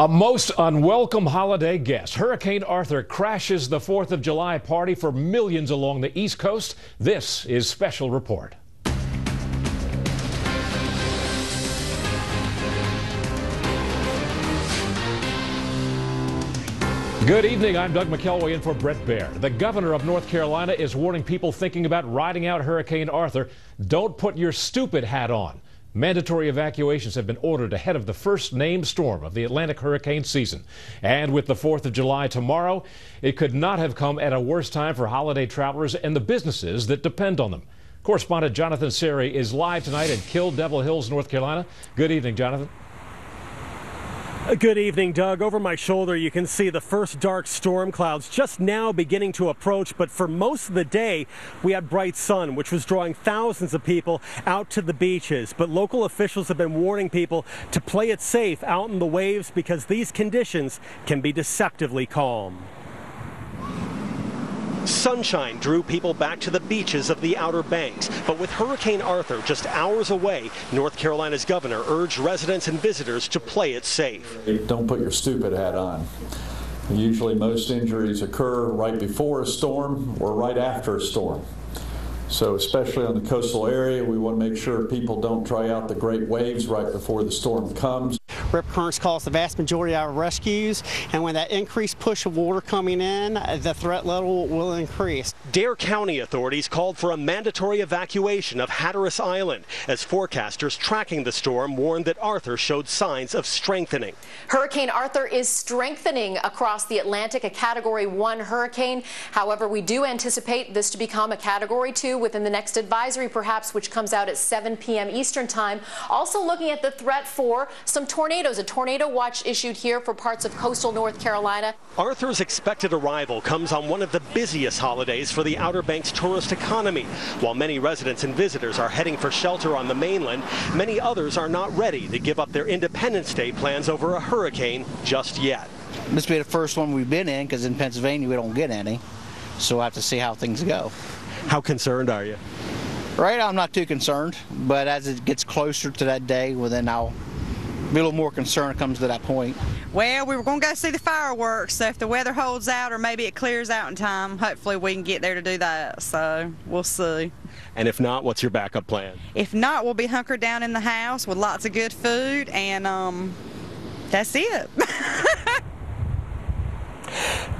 A most unwelcome holiday guest. Hurricane Arthur crashes the 4th of July party for millions along the East Coast. This is Special Report. Good evening. I'm Doug McKelway in for Brett Baer. The governor of North Carolina is warning people thinking about riding out Hurricane Arthur, don't put your stupid hat on. Mandatory evacuations have been ordered ahead of the first named storm of the Atlantic hurricane season. And with the 4th of July tomorrow, it could not have come at a worse time for holiday travelers and the businesses that depend on them. Correspondent Jonathan Seri is live tonight at Kill Devil Hills, North Carolina. Good evening, Jonathan. Good evening, Doug. Over my shoulder, you can see the first dark storm clouds just now beginning to approach. But for most of the day, we had bright sun, which was drawing thousands of people out to the beaches. But local officials have been warning people to play it safe out in the waves because these conditions can be deceptively calm. Sunshine drew people back to the beaches of the Outer Banks, but with Hurricane Arthur just hours away, North Carolina's governor urged residents and visitors to play it safe. Don't put your stupid hat on. Usually most injuries occur right before a storm or right after a storm. So especially on the coastal area, we want to make sure people don't try out the great waves right before the storm comes. Rip currents cause the vast majority of our rescues, and when that increased push of water coming in, the threat level will increase. Dare County authorities called for a mandatory evacuation of Hatteras Island as forecasters tracking the storm warned that Arthur showed signs of strengthening. Hurricane Arthur is strengthening across the Atlantic, a Category 1 hurricane. However, we do anticipate this to become a Category 2 within the next advisory, perhaps, which comes out at 7 p.m. Eastern Time. Also looking at the threat for some tornadoes. A tornado watch issued here for parts of coastal North Carolina. Arthur's expected arrival comes on one of the busiest holidays for the Outer Banks tourist economy. While many residents and visitors are heading for shelter on the mainland, many others are not ready to give up their Independence Day plans over a hurricane just yet. This will be the first one we've been in because in Pennsylvania we don't get any. So we'll have to see how things go. How concerned are you? Right, I'm not too concerned, but as it gets closer to that day, well, then I'll be a little more concerned comes to that point. Well, we were going to go see the fireworks, so if the weather holds out or maybe it clears out in time, hopefully we can get there to do that, so we'll see. And if not, what's your backup plan? If not, we'll be hunkered down in the house with lots of good food, and that's it.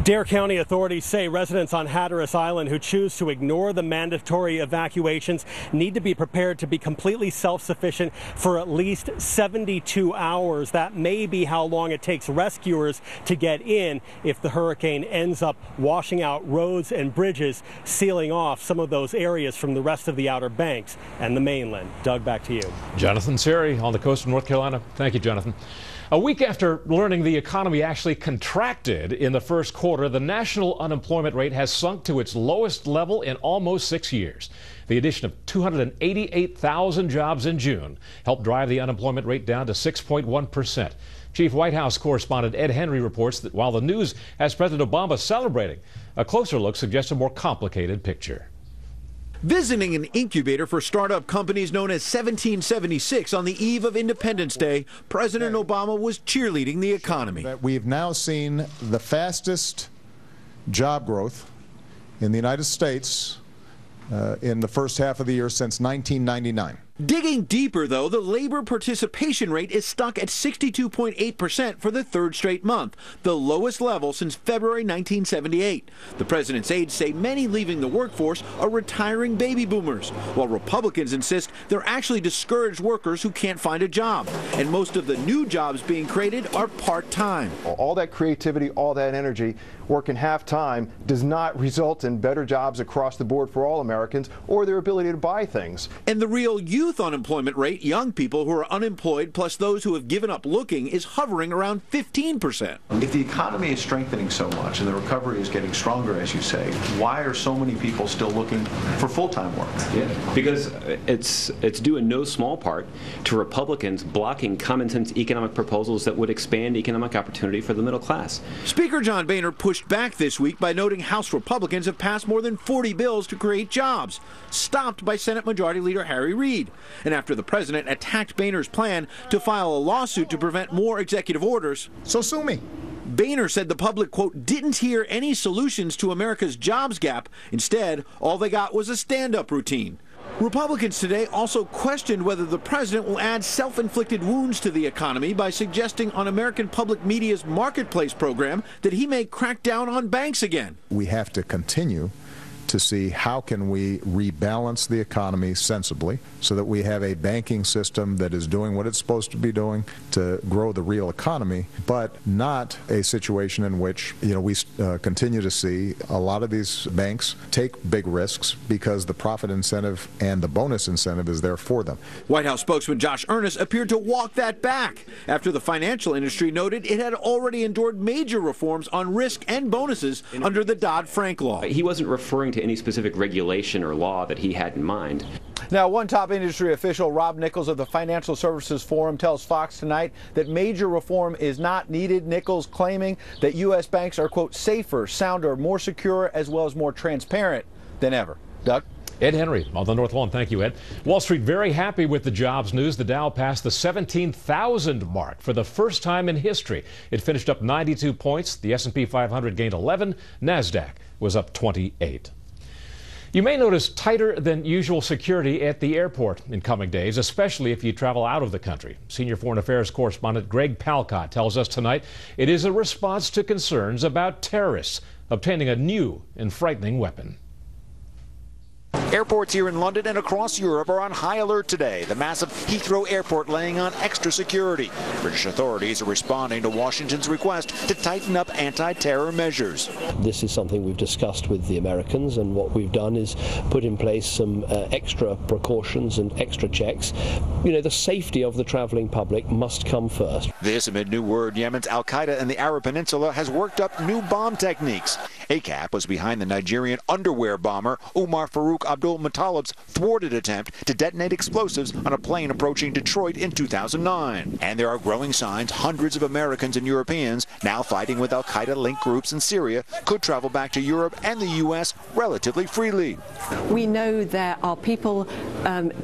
Dare County authorities say residents on Hatteras Island who choose to ignore the mandatory evacuations need to be prepared to be completely self-sufficient for at least 72 hours. That may be how long it takes rescuers to get in if the hurricane ends up washing out roads and bridges, sealing off some of those areas from the rest of the Outer Banks and the mainland. Doug, back to you. Jonathan Seri on the coast of North Carolina. Thank you, Jonathan. A week after learning the economy actually contracted in the first quarter, the national unemployment rate has sunk to its lowest level in almost 6 years. The addition of 288,000 jobs in June helped drive the unemployment rate down to 6.1%. Chief White House correspondent Ed Henry reports that while the news has President Obama celebrating, a closer look suggests a more complicated picture. Visiting an incubator for startup companies known as 1776 on the eve of Independence Day, President Obama was cheerleading the economy. We've now seen the fastest job growth in the United States in the first half of the year since 1999. Digging deeper, though, the labor participation rate is stuck at 62.8% for the third straight month, the lowest level since February 1978. The president's aides say many leaving the workforce are retiring baby boomers, while Republicans insist they're actually discouraged workers who can't find a job. And most of the new jobs being created are part-time. All that creativity, all that energy, working half-time does not result in better jobs across the board for all Americans or their ability to buy things. And the real youth unemployment rate, young people who are unemployed plus those who have given up looking, is hovering around 15%. If the economy is strengthening so much and the recovery is getting stronger, as you say, why are so many people still looking for full-time work? Yeah, because it's due in no small part to Republicans blocking common sense economic proposals that would expand economic opportunity for the middle class. Speaker John Boehner pushed back this week by noting House Republicans have passed more than 40 bills to create jobs, stopped by Senate Majority Leader Harry Reid. And after the president attacked Boehner's plan to file a lawsuit to prevent more executive orders, So sue me. Boehner said the public, quote, didn't hear any solutions to America's jobs gap. Instead, all they got was a stand-up routine. Republicans today also questioned whether the president will add self-inflicted wounds to the economy by suggesting on American public media's Marketplace program that he may crack down on banks again. We have to continue to see how can we rebalance the economy sensibly so that we have a banking system that is doing what it's supposed to be doing to grow the real economy, but not a situation in which, we continue to see a lot of these banks take big risks because the profit incentive and the bonus incentive is there for them. White House spokesman Josh Earnest appeared to walk that back after the financial industry noted it had already endured major reforms on risk and bonuses under the Dodd-Frank law. He wasn't referring to any specific regulation or law that he had in mind. Now, one top industry official, Rob Nichols of the Financial Services Forum, tells Fox tonight that major reform is not needed. Nichols claiming that U.S. banks are, quote, safer, sounder, more secure, as well as more transparent than ever. Doug? Ed Henry on the North Lawn. Thank you, Ed. Wall Street very happy with the jobs news. The Dow passed the 17,000 mark for the first time in history. It finished up 92 points. The S&P 500 gained 11. NASDAQ was up 28. You may notice tighter than usual security at the airport in coming days, especially if you travel out of the country. Senior Foreign Affairs correspondent Greg Palkot tells us tonight it is a response to concerns about terrorists obtaining a new and frightening weapon. Airports here in London and across Europe are on high alert today. The massive Heathrow Airport laying on extra security. British authorities are responding to Washington's request to tighten up anti-terror measures. This is something we've discussed with the Americans, and what we've done is put in place some extra precautions and extra checks. The safety of the traveling public must come first. This amid new word Yemen's al-Qaeda in the Arab Peninsula has worked up new bomb techniques. ACAP was behind the Nigerian underwear bomber Umar Farouk Abdul Muttalib's thwarted attempt to detonate explosives on a plane approaching Detroit in 2009. And there are growing signs hundreds of Americans and Europeans now fighting with al-Qaeda-linked groups in Syria could travel back to Europe and the U.S. relatively freely. We know there are people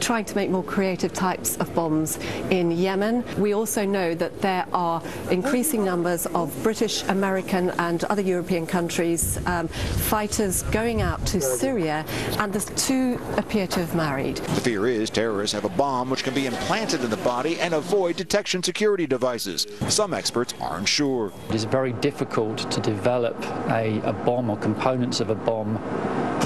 trying to make more creative types of bombs in Yemen. We also know that there are increasing numbers of British, American and other European countries fighters going out to Syria, and the two appear to have married. The fear is terrorists have a bomb which can be implanted in the body and avoid detection security devices. Some experts aren't sure. It is very difficult to develop a bomb or components of a bomb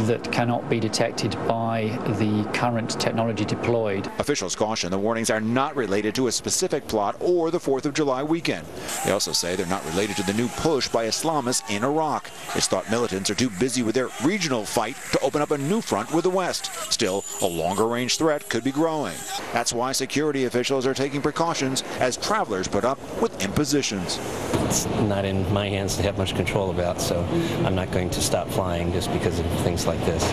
that cannot be detected by the current technology deployed. Officials caution the warnings are not related to a specific plot or the 4th of July weekend. They also say they're not related to the new push by Islamists in Iraq. It's thought militants are too busy with their regional fight to open up a new front with the West. Still, a longer-range threat could be growing. That's why security officials are taking precautions as travelers put up with impositions. It's not in my hands to have much control about, so I'm not going to stop flying just because of things like this.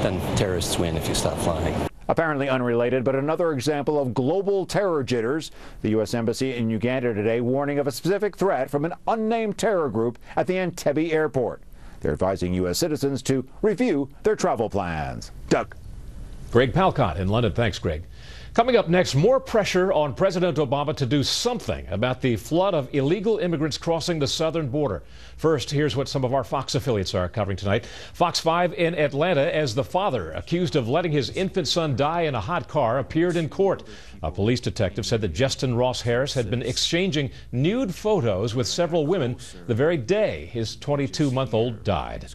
Then terrorists win if you stop flying. Apparently unrelated, but another example of global terror jitters. The U.S. Embassy in Uganda today warning of a specific threat from an unnamed terror group at the Entebbe airport. They're advising U.S. citizens to review their travel plans. Doug. Greg Palkot in London. Thanks, Greg. Coming up next, more pressure on President Obama to do something about the flood of illegal immigrants crossing the southern border. First, here's what some of our Fox affiliates are covering tonight. Fox 5 in Atlanta, as the father accused of letting his infant son die in a hot car appeared in court. A police detective said that Justin Ross Harris had been exchanging nude photos with several women the very day his 22-month-old died.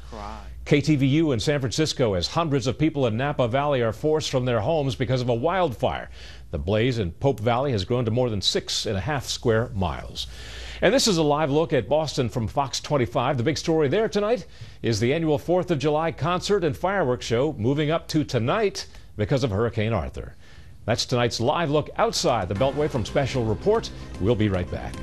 KTVU in San Francisco, as hundreds of people in Napa Valley are forced from their homes because of a wildfire. The blaze in Pope Valley has grown to more than 6.5 square miles. And this is a live look at Boston from Fox 25. The big story there tonight is the annual 4th of July concert and fireworks show moving up to tonight because of Hurricane Arthur. That's tonight's live look outside the Beltway from Special Report. We'll be right back.